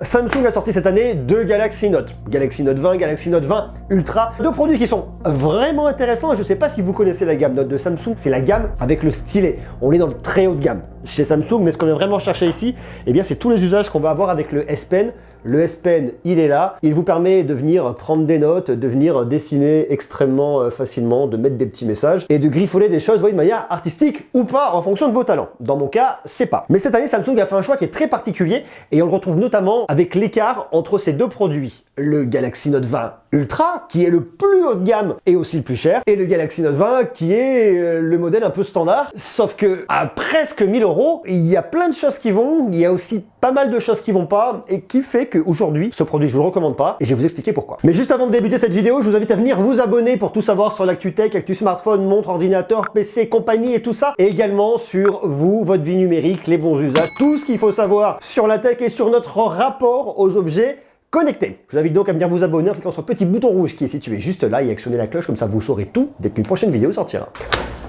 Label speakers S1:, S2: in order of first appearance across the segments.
S1: Samsung a sorti cette année deux Galaxy Note. Galaxy Note 20, Galaxy Note 20 Ultra. Deux produits qui sont vraiment intéressants. Je ne sais pas si vous connaissez la gamme Note de Samsung. C'est la gamme avec le stylet. On est dans le très haut de gamme chez Samsung, mais ce qu'on a vraiment cherché ici, eh bien, c'est tous les usages qu'on va avoir avec le S Pen. Le S Pen, il est là. Il vous permet de venir prendre des notes, de venir dessiner extrêmement facilement, de mettre des petits messages et de griffonner des choses, vous voyez, de manière artistique ou pas, en fonction de vos talents. Dans mon cas, c'est pas. Mais cette année, Samsung a fait un choix qui est très particulier et on le retrouve notamment avec l'écart entre ces deux produits. Le Galaxy Note 20 Ultra, qui est le plus haut de gamme et aussi le plus cher, et le Galaxy Note 20, qui est le modèle un peu standard. Sauf que à presque 1000 €, il y a plein de choses qui vont, il y a aussi pas mal de choses qui vont pas, et qui fait qu'aujourd'hui, ce produit, je vous le recommande pas, et je vais vous expliquer pourquoi. Mais juste avant de débuter cette vidéo, je vous invite à venir vous abonner pour tout savoir sur l'actu tech, actu smartphone, montre, ordinateur, PC, compagnie et tout ça, et également sur vous, votre vie numérique, les bons usages, tout ce qu'il faut savoir sur la tech et sur notre rapport aux objets connectés. Je vous invite donc à venir vous abonner en cliquant sur le petit bouton rouge qui est situé juste là et actionner la cloche, comme ça vous saurez tout dès qu'une prochaine vidéo sortira.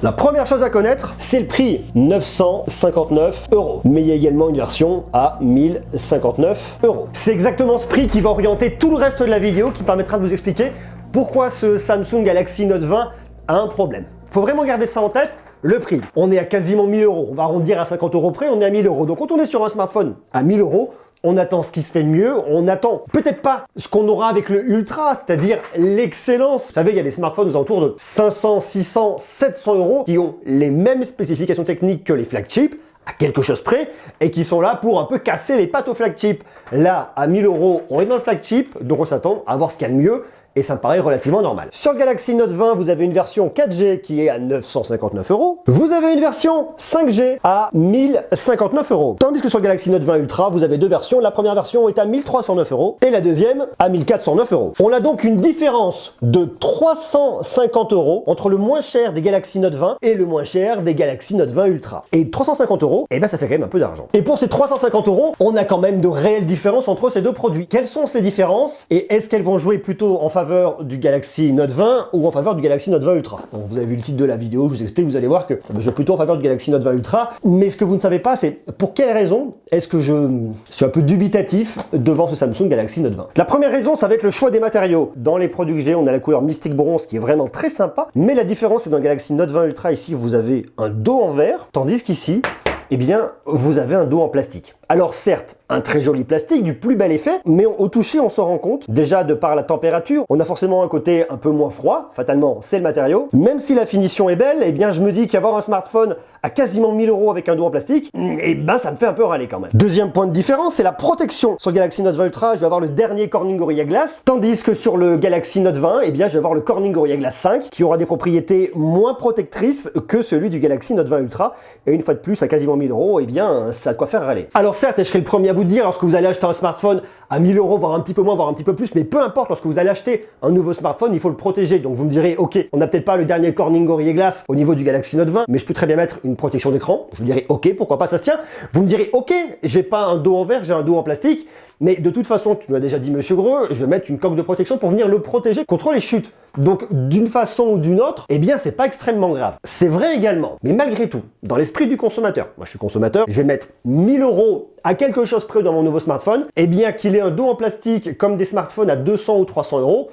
S1: La première chose à connaître, c'est le prix, 959 €. Mais il y a également une version à 1059 €. C'est exactement ce prix qui va orienter tout le reste de la vidéo, qui permettra de vous expliquer pourquoi ce Samsung Galaxy Note 20 a un problème. Faut vraiment garder ça en tête. Le prix, on est à quasiment 1000 €. On va arrondir à 50 € près, on est à 1000 €. Donc quand on est sur un smartphone à 1000 €, on attend ce qui se fait de mieux, on attend peut-être pas ce qu'on aura avec le Ultra, c'est-à-dire l'excellence. Vous savez, il y a des smartphones aux alentours de 500, 600, 700 € qui ont les mêmes spécifications techniques que les flagships, à quelque chose près, et qui sont là pour un peu casser les pattes au flagship. Là, à 1000 €, on est dans le flagship, donc on s'attend à voir ce qu'il y a de mieux. Et ça me paraît relativement normal. Sur le Galaxy Note 20, vous avez une version 4G qui est à 959 €. Vous avez une version 5G à 1059 €. Tandis que sur le Galaxy Note 20 Ultra, vous avez deux versions. La première version est à 1309 € et la deuxième à 1409 €. On a donc une différence de 350 € entre le moins cher des Galaxy Note 20 et le moins cher des Galaxy Note 20 Ultra. Et 350 €, eh ben ça fait quand même un peu d'argent. Et pour ces 350 €, on a quand même de réelles différences entre ces deux produits. Quelles sont ces différences et est-ce qu'elles vont jouer plutôt en faveur du Galaxy Note 20 ou en faveur du Galaxy Note 20 Ultra? Donc vous avez vu le titre de la vidéo, je vous explique, vous allez voir que ça joue plutôt en faveur du Galaxy Note 20 Ultra. Mais ce que vous ne savez pas, c'est pour quelle raison est-ce que je suis un peu dubitatif devant ce Samsung Galaxy Note 20. La première raison, ça va être le choix des matériaux. Dans les produits que j'ai, on a la couleur Mystic Bronze qui est vraiment très sympa. Mais la différence, c'est dans le Galaxy Note 20 Ultra, ici, vous avez un dos en verre, tandis qu'ici, eh bien, vous avez un dos en plastique. Alors certes, un très joli plastique, du plus bel effet, mais au toucher, on s'en rend compte. Déjà, de par la température, on a forcément un côté un peu moins froid. Fatalement, c'est le matériau. Même si la finition est belle, eh bien, je me dis qu'avoir un smartphone à quasiment 1000 € avec un dos en plastique, eh ben, ça me fait un peu râler quand même. Deuxième point de différence, c'est la protection. Sur le Galaxy Note 20 Ultra, je vais avoir le dernier Corning Gorilla Glass, tandis que sur le Galaxy Note 20, eh bien, je vais avoir le Corning Gorilla Glass 5, qui aura des propriétés moins protectrices que celui du Galaxy Note 20 Ultra. Et une fois de plus, à quasiment 1000 €, eh bien, ça a de quoi faire râler. Alors certes, et je serai le premier à vous dire, lorsque vous allez acheter un smartphone à 1000 €, voire un petit peu moins, voire un petit peu plus, mais peu importe, lorsque vous allez acheter un nouveau smartphone, il faut le protéger. Donc vous me direz, ok, on n'a peut-être pas le dernier Corning Gorilla Glass au niveau du Galaxy Note 20, mais je peux très bien mettre une protection d'écran. Je vous dirai, ok, pourquoi pas, ça se tient. Vous me direz, ok, j'ai pas un dos en verre, j'ai un dos en plastique, mais de toute façon, tu nous l'as déjà dit, monsieur Greux, je vais mettre une coque de protection pour venir le protéger contre les chutes. Donc, d'une façon ou d'une autre, eh bien, c'est pas extrêmement grave. C'est vrai également, mais malgré tout, dans l'esprit du consommateur, moi je suis consommateur, je vais mettre 1000 € à quelque chose près dans mon nouveau smartphone, eh bien, qu'il ait un dos en plastique comme des smartphones à 200 ou 300 €,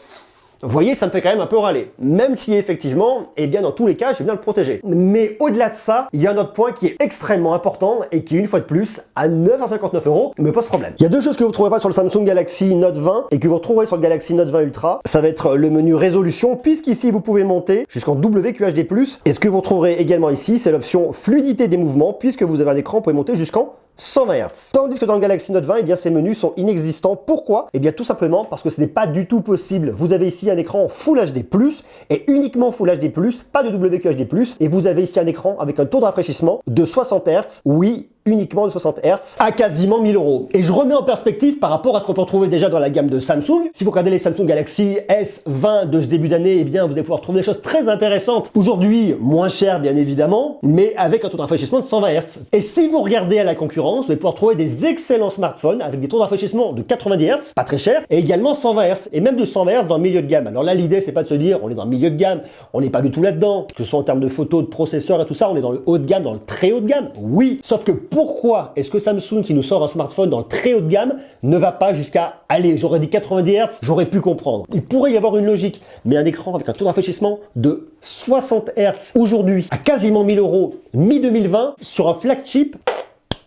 S1: vous voyez, ça me fait quand même un peu râler. Même si effectivement, eh bien dans tous les cas, je vais bien le protéger. Mais au-delà de ça, il y a un autre point qui est extrêmement important et qui, une fois de plus, à 959 € me pose problème. Il y a deux choses que vous ne trouverez pas sur le Samsung Galaxy Note 20 et que vous retrouverez sur le Galaxy Note 20 Ultra. Ça va être le menu résolution, puisqu'ici vous pouvez monter jusqu'en WQHD+. Et ce que vous retrouverez également ici, c'est l'option fluidité des mouvements, puisque vous avez un écran, vous pouvez monter jusqu'en 120 Hz. Tandis que dans le Galaxy Note 20, eh bien, ces menus sont inexistants. Pourquoi? Eh bien, tout simplement parce que ce n'est pas du tout possible. Vous avez ici un écran Full HD+, et uniquement Full HD+, pas de WQHD+, et vous avez ici un écran avec un taux de rafraîchissement de 60 Hz. Oui, uniquement de 60 Hz à quasiment 1000 €. Et je remets en perspective par rapport à ce qu'on peut retrouver déjà dans la gamme de Samsung. Si vous regardez les Samsung Galaxy S20 de ce début d'année, eh bien, vous allez pouvoir trouver des choses très intéressantes. Aujourd'hui, moins cher, bien évidemment, mais avec un taux de rafraîchissement de 120 Hz. Et si vous regardez à la concurrence, vous allez pouvoir trouver des excellents smartphones avec des taux de rafraîchissement de 90 Hz, pas très cher, et également 120 Hz, et même de 120 Hz dans le milieu de gamme. Alors là, l'idée, c'est pas de se dire, on est dans le milieu de gamme, on n'est pas du tout là-dedans, que ce soit en termes de photos, de processeurs et tout ça, on est dans le haut de gamme, dans le très haut de gamme. Oui, sauf que pourquoi est-ce que Samsung qui nous sort un smartphone dans le très haut de gamme ne va pas jusqu'à, allez, j'aurais dit 90 Hz, j'aurais pu comprendre. Il pourrait y avoir une logique, mais un écran avec un taux de rafraîchissement de 60 Hz aujourd'hui à quasiment 1000 € mi-2020 sur un flagship,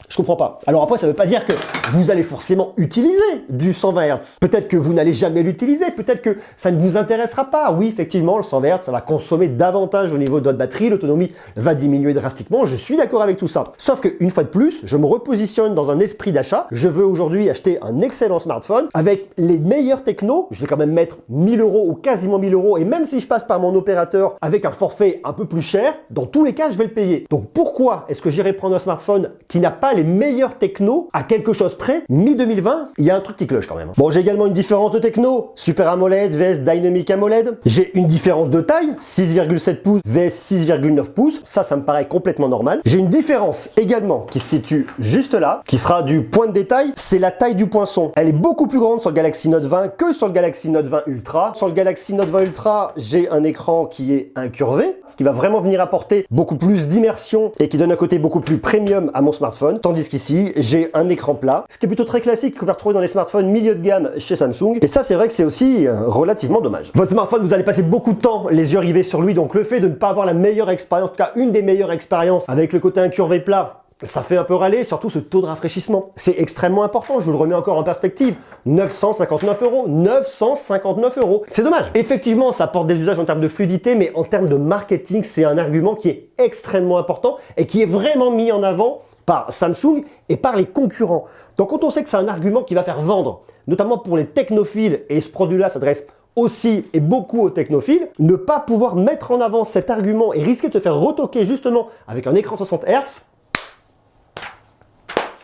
S1: je comprends pas. Alors après, ça veut pas dire que vous allez forcément utiliser du 120 Hz. Peut-être que vous n'allez jamais l'utiliser, peut-être que ça ne vous intéressera pas. Oui, effectivement, le 120 Hz, ça va consommer davantage au niveau de votre batterie, l'autonomie va diminuer drastiquement, je suis d'accord avec tout ça. Sauf qu'une fois de plus, je me repositionne dans un esprit d'achat. Je veux aujourd'hui acheter un excellent smartphone avec les meilleurs technos. Je vais quand même mettre 1000 € ou quasiment 1000 €, et même si je passe par mon opérateur avec un forfait un peu plus cher, dans tous les cas, je vais le payer. Donc pourquoi est-ce que j'irai prendre un smartphone qui n'a pas les meilleurs technos à quelque chose près? Mi-2020, il y a un truc qui cloche quand même. Bon, j'ai également une différence de techno, Super AMOLED vs Dynamic AMOLED. J'ai une différence de taille, 6,7 pouces vs 6,9 pouces. Ça me paraît complètement normal. J'ai une différence également qui se situe juste là, qui sera du point de détail, c'est la taille du poinçon. Elle est beaucoup plus grande sur le Galaxy Note 20 que sur le Galaxy Note 20 Ultra. Sur le Galaxy Note 20 Ultra, j'ai un écran qui est incurvé, ce qui va vraiment venir apporter beaucoup plus d'immersion et qui donne un côté beaucoup plus premium à mon smartphone. Tandis qu'ici, j'ai un écran plat, ce qui est plutôt très classique qu'on va retrouver dans les smartphones milieu de gamme chez Samsung. Et ça, c'est vrai que c'est aussi relativement dommage. Votre smartphone, vous allez passer beaucoup de temps les yeux rivés sur lui, donc le fait de ne pas avoir la meilleure expérience, en tout cas une des meilleures expériences avec le côté incurvé plat, ça fait un peu râler, surtout ce taux de rafraîchissement. C'est extrêmement important, je vous le remets encore en perspective. 959 €, 959 €. C'est dommage. Effectivement, ça apporte des usages en termes de fluidité, mais en termes de marketing, c'est un argument qui est extrêmement important et qui est vraiment mis en avant par Samsung et par les concurrents. Donc quand on sait que c'est un argument qui va faire vendre, notamment pour les technophiles, et ce produit-là s'adresse aussi et beaucoup aux technophiles, ne pas pouvoir mettre en avant cet argument et risquer de se faire retoquer justement avec un écran 60 Hz,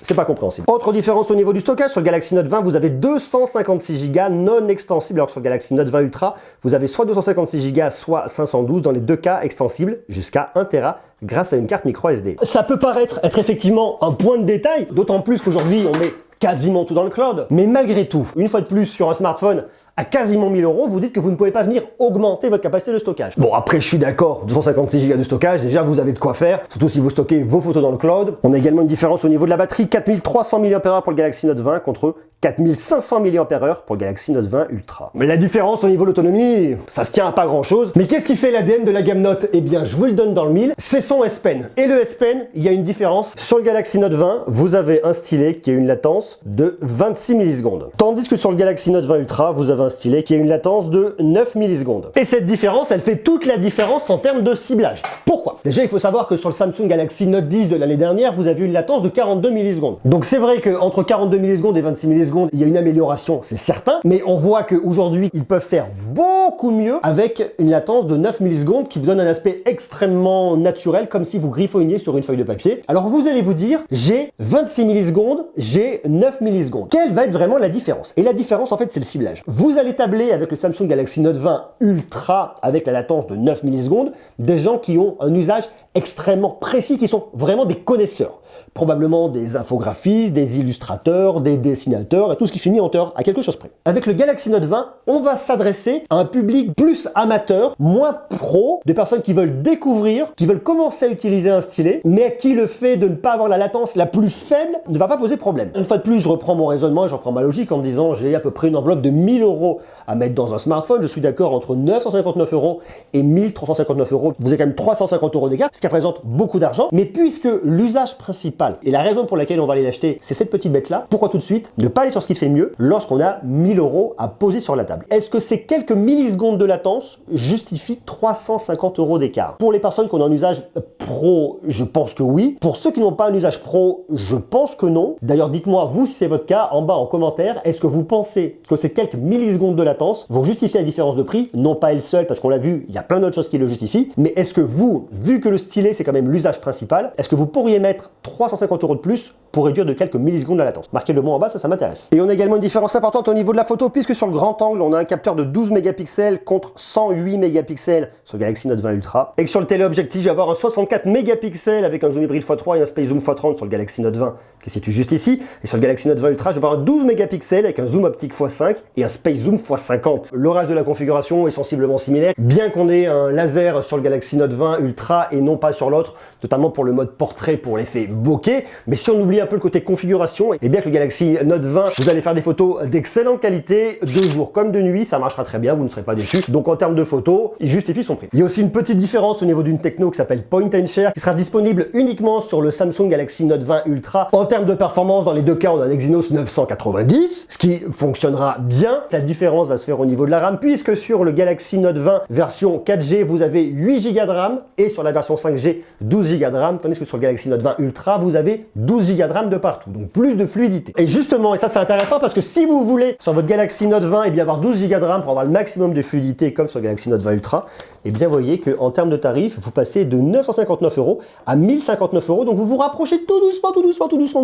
S1: c'est pas compréhensible. Autre différence au niveau du stockage, sur le Galaxy Note 20, vous avez 256 Go non extensibles, alors que sur le Galaxy Note 20 Ultra, vous avez soit 256 Go, soit 512, dans les deux cas extensibles jusqu'à 1 Tera grâce à une carte micro SD. Ça peut paraître être effectivement un point de détail, d'autant plus qu'aujourd'hui on met quasiment tout dans le cloud, mais malgré tout, une fois de plus sur un smartphone à quasiment 1000 €, vous dites que vous ne pouvez pas venir augmenter votre capacité de stockage. Bon, après, je suis d'accord, 256 Go de stockage, déjà, vous avez de quoi faire, surtout si vous stockez vos photos dans le cloud. On a également une différence au niveau de la batterie, 4300 mAh pour le Galaxy Note 20 contre 4500 mAh pour le Galaxy Note 20 Ultra. Mais la différence au niveau de l'autonomie, ça se tient à pas grand chose. Mais qu'est-ce qui fait l'ADN de la gamme Note? Eh bien, je vous le donne dans le mille, c'est son S Pen. Et le S Pen, il y a une différence. Sur le Galaxy Note 20, vous avez un stylet qui a une latence de 26 millisecondes. Tandis que sur le Galaxy Note 20 Ultra, vous avez un stylet qui a une latence de 9 millisecondes. Et cette différence, elle fait toute la différence en termes de ciblage. Pourquoi? Déjà, il faut savoir que sur le Samsung Galaxy Note 10 de l'année dernière, vous avez une latence de 42 millisecondes. Donc c'est vrai qu'entre 42 millisecondes et 26 millisecondes, il y a une amélioration, c'est certain, mais on voit qu'aujourd'hui, ils peuvent faire beaucoup mieux avec une latence de 9 millisecondes qui vous donne un aspect extrêmement naturel, comme si vous griffonniez sur une feuille de papier. Alors vous allez vous dire, j'ai 26 millisecondes, j'ai 9 millisecondes. Quelle va être vraiment la différence? Et la différence, en fait, c'est le ciblage. Vous allez tabler avec le Samsung Galaxy Note 20 Ultra avec la latence de 9 millisecondes, des gens qui ont un usage extrêmement précis, qui sont vraiment des connaisseurs. Probablement des infographistes, des illustrateurs, des dessinateurs et tout ce qui finit en teur à quelque chose près. Avec le Galaxy Note 20, on va s'adresser à un public plus amateur, moins pro, des personnes qui veulent découvrir, qui veulent commencer à utiliser un stylet, mais à qui le fait de ne pas avoir la latence la plus faible ne va pas poser problème. Une fois de plus, je reprends mon raisonnement et je reprends ma logique en me disant j'ai à peu près une enveloppe de 1000 € à mettre dans un smartphone. Je suis d'accord entre 959 € et 1359 €. Vous avez quand même 350 € d'écart, ce qui représente beaucoup d'argent. Mais puisque l'usage principal et la raison pour laquelle on va aller l'acheter, c'est cette petite bête là, pourquoi tout de suite ne pas aller sur ce qui fait mieux lorsqu'on a 1000 € à poser sur la table? Est-ce que ces quelques millisecondes de latence justifient 350 € d'écart? Pour les personnes qui ont un usage pro, je pense que oui. Pour ceux qui n'ont pas un usage pro, je pense que non. D'ailleurs, dites-moi, vous, si c'est votre cas, en bas en commentaire, est-ce que vous pensez que ces quelques millisecondes de latence vont justifier la différence de prix? Non pas elle seule, parce qu'on l'a vu, il y a plein d'autres choses qui le justifient. Mais est-ce que vous, vu que le stylet, c'est quand même l'usage principal, est-ce que vous pourriez mettre 350 € de plus pour réduire de quelques millisecondes la latence? Marquez le mot en bas, ça m'intéresse. Et on a également une différence importante au niveau de la photo, puisque sur le grand angle, on a un capteur de 12 mégapixels contre 108 mégapixels sur le Galaxy Note 20 Ultra. Et que sur le téléobjectif, je vais avoir un 64 mégapixels avec un zoom hybride x3 et un space zoom x30 sur le Galaxy Note 20, qui se situe juste ici. Et sur le Galaxy Note 20 Ultra, je vais avoir un 12 mégapixels avec un zoom optique x5 et un space zoom x50. Le reste de la configuration est sensiblement similaire, bien qu'on ait un laser sur le Galaxy Note 20 Ultra et non pas sur l'autre, notamment pour le mode portrait pour l'effet bokeh ok, mais si on oublie un peu le côté configuration, et bien que le Galaxy Note 20, vous allez faire des photos d'excellente qualité, de jour comme de nuit, ça marchera très bien, vous ne serez pas déçus. Donc en termes de photos, il justifie son prix. Il y a aussi une petite différence au niveau d'une techno qui s'appelle Point and Share, qui sera disponible uniquement sur le Samsung Galaxy Note 20 Ultra. En termes de performance, dans les deux cas, on a un Exynos 990, ce qui fonctionnera bien. La différence va se faire au niveau de la RAM, puisque sur le Galaxy Note 20 version 4G, vous avez 8 Go de RAM, et sur la version 5G, 12 Go de RAM, tandis que sur le Galaxy Note 20 Ultra, vous avez 12 Go de RAM de partout, donc plus de fluidité. Et justement, et ça c'est intéressant parce que si vous voulez, sur votre Galaxy Note 20, et bien avoir 12 Go de RAM pour avoir le maximum de fluidité comme sur le Galaxy Note 20 Ultra, et bien voyez qu'en termes de tarifs, vous passez de 959 € à 1059 €, donc vous vous rapprochez tout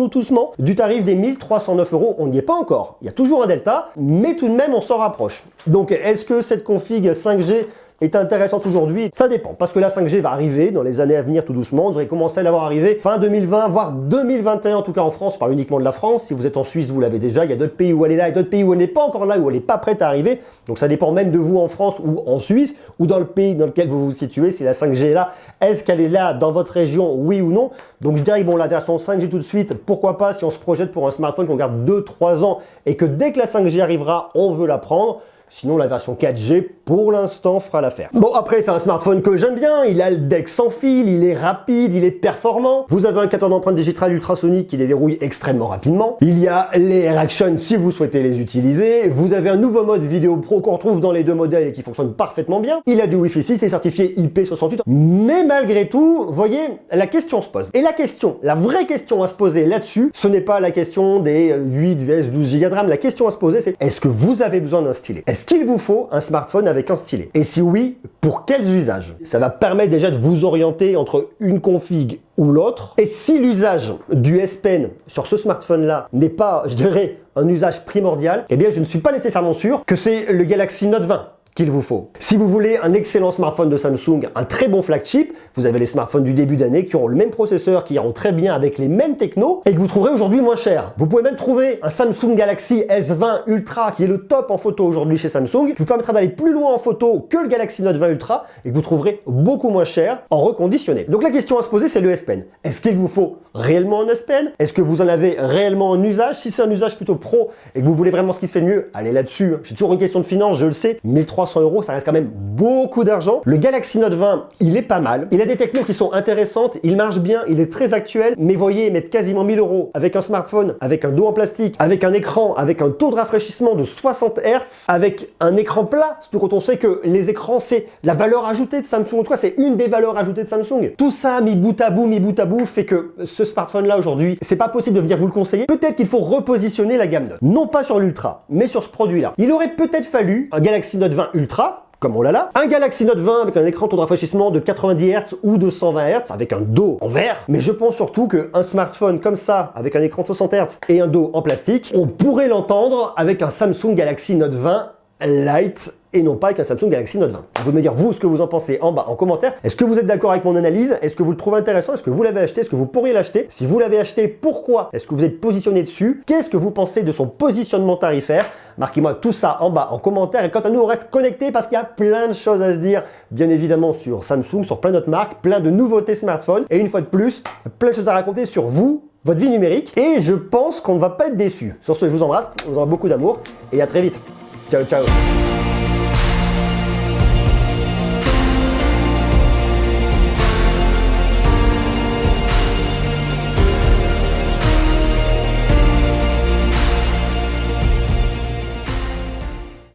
S1: doucement du tarif des 1309 €. On n'y est pas encore, il y a toujours un delta, mais tout de même on s'en rapproche. Donc est-ce que cette config 5G est intéressante aujourd'hui? Ça dépend, parce que la 5G va arriver dans les années à venir tout doucement, on devrait commencer à l'avoir arrivé fin 2020, voire 2021, en tout cas en France, je parle uniquement de la France. Si vous êtes en Suisse, vous l'avez déjà, il y a d'autres pays où elle est là, et d'autres pays où elle n'est pas encore là, où elle n'est pas prête à arriver, donc ça dépend même de vous en France ou en Suisse, ou dans le pays dans lequel vous vous situez, si la 5G est là, est-ce qu'elle est là dans votre région, oui ou non? Donc je dirais, bon, la version 5G tout de suite, pourquoi pas si on se projette pour un smartphone qu'on garde 2-3 ans, et que dès que la 5G arrivera, on veut la prendre. Sinon, la version 4G, pour l'instant, fera l'affaire. Bon, après, c'est un smartphone que j'aime bien. Il a le DeX sans fil, il est rapide, il est performant. Vous avez un capteur d'empreinte digitale ultrasonique qui les dérouille extrêmement rapidement. Il y a les Air Action si vous souhaitez les utiliser. Vous avez un nouveau mode vidéo pro qu'on retrouve dans les deux modèles et qui fonctionne parfaitement bien. Il a du Wi-Fi 6 et est certifié IP68. Mais malgré tout, vous voyez, la question se pose. Et la vraie question à se poser là-dessus, ce n'est pas la question des 8 vs 12 Go de RAM. La question à se poser, c'est est-ce que vous avez besoin d'un stylet? Est-ce qu'il vous faut un smartphone avec un stylet? Et si oui, pour quels usages? Ça va permettre déjà de vous orienter entre une config ou l'autre. Et si l'usage du S Pen sur ce smartphone-là n'est pas, je dirais, un usage primordial, eh bien je ne suis pas nécessairement sûr que c'est le Galaxy Note 20 qu'il vous faut. Si vous voulez un excellent smartphone de Samsung, un très bon flagship, vous avez les smartphones du début d'année qui auront le même processeur, qui iront très bien avec les mêmes technos et que vous trouverez aujourd'hui moins cher. Vous pouvez même trouver un Samsung Galaxy S20 Ultra qui est le top en photo aujourd'hui chez Samsung, qui vous permettra d'aller plus loin en photo que le Galaxy Note 20 Ultra et que vous trouverez beaucoup moins cher en reconditionné. Donc la question à se poser, c'est le S Pen. Est-ce qu'il vous faut réellement un S Pen? Est-ce que vous en avez réellement un usage? Si c'est un usage plutôt pro et que vous voulez vraiment ce qui se fait de mieux, allez là-dessus. C'est toujours une question de finance, je le sais. 1300 €, ça reste quand même beaucoup d'argent. Le Galaxy Note 20, il est pas mal. Il a des technos qui sont intéressantes, il marche bien, il est très actuel, mais voyez, mettre quasiment 1000 € avec un smartphone, avec un dos en plastique, avec un écran, avec un taux de rafraîchissement de 60 Hz, avec un écran plat, surtout quand on sait que les écrans, c'est la valeur ajoutée de Samsung. En tout cas, c'est une des valeurs ajoutées de Samsung. Tout ça, mis bout à bout, fait que ce smartphone-là aujourd'hui, c'est pas possible de venir vous le conseiller. Peut-être qu'il faut repositionner la gamme Note. Non pas sur l'Ultra, mais sur ce produit-là. Il aurait peut-être fallu un Galaxy Note 20 Ultra, comme on l'a là, un Galaxy Note 20 avec un écran taux de rafraîchissement de 90 Hz ou de 120 Hz avec un dos en verre, mais je pense surtout qu'un smartphone comme ça, avec un écran de 60 Hz et un dos en plastique, on pourrait l'entendre avec un Samsung Galaxy Note 20 Lite et non pas avec un Samsung Galaxy Note 20. Vous me dire vous ce que vous en pensez en bas en commentaire. Est-ce que vous êtes d'accord avec mon analyse? Est-ce que vous le trouvez intéressant? Est-ce que vous l'avez acheté? Est-ce que vous pourriez l'acheter? Si vous l'avez acheté, pourquoi? Est-ce que vous êtes positionné dessus? Qu'est-ce que vous pensez de son positionnement tarifaire? Marquez-moi tout ça en bas en commentaire. Et quant à nous, on reste connectés parce qu'il y a plein de choses à se dire, bien évidemment sur Samsung, sur plein d'autres marques, plein de nouveautés smartphones. Et une fois de plus, plein de choses à raconter sur vous, votre vie numérique. Et je pense qu'on ne va pas être déçus. Sur ce, je vous embrasse, je vous envoie beaucoup d'amour et à très vite. Ciao, ciao.